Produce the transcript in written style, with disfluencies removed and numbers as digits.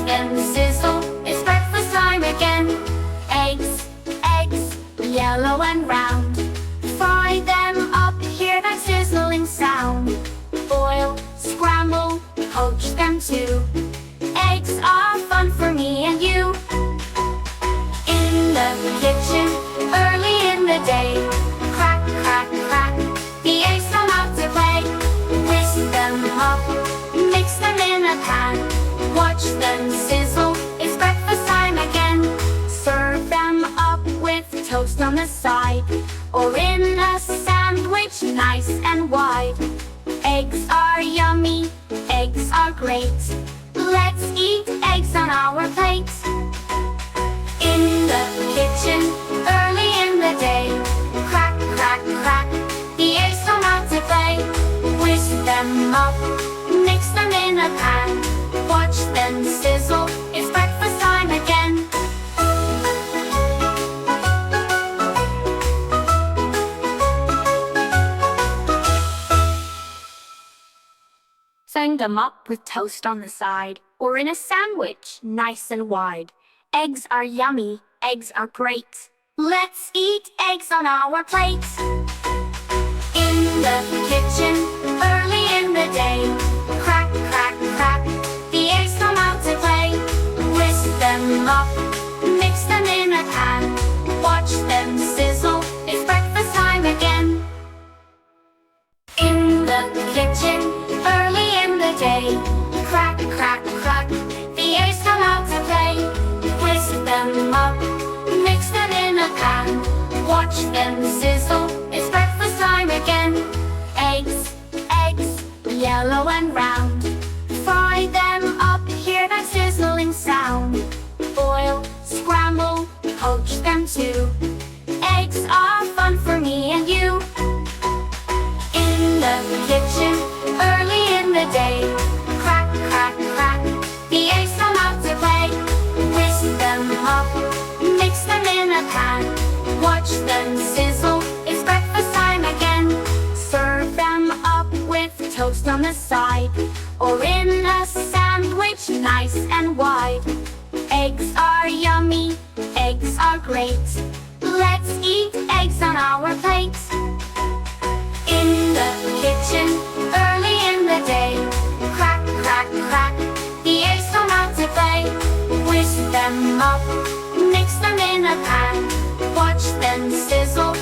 them sizzle, it's breakfast time again. Eggs, eggs, yellow and round. Fry them up, hear that sizzling sound. Boil, scramble, poach them too. Eggs are fun for me and you. In the kitchen, early in the day, crack, crack, crack, the eggs come out to play. Whisk them up, mix them in a pan. Watch them sizzle, it's breakfast time again. Serve them up with toast on the side, or in a sandwich nice and wide. Eggs are yummy, eggs are great. Let's eat eggs on our plate. In the kitchen, early in the day, crack, crack, crack, the eggs come out to play. Whisk them up, mix them in a pan. Watch them sizzle, it's breakfast time again. Serve them up with toast on the side, or in a sandwich, nice and wide. Eggs are yummy, eggs are great. Let's eat eggs on our plate. In the kitchen, early in the day, crack, crack, crack, the eggs come out to play. Whisk them up, mix them in a pan. Watch them sizzle, it's breakfast time again. In the kitchen, early in the day, crack, crack, crack, the eggs come out to play. Whisk them up, mix them in a pan. Watch them sizzle, it's breakfast time again. Eggs, eggs, yellow and round. Fry them up, hear that sizzling sound. Boil, scramble, poach them too. Eggs are fun for me and you. In the kitchen, early in the day, crack, crack, crack, the eggs come out to play. Whisk them up, mix them in a pan. Watch them sizzle, it's breakfast time again. Serve them up with toast on the side, or in a sandwich nice and wide. Eggs are yummy, eggs are great. Let's eat eggs on our plate. In the kitchen, early in the day, crack, crack, crack, the eggs come out to play. Whisk them up, mix them in a pan. Watch them sizzle,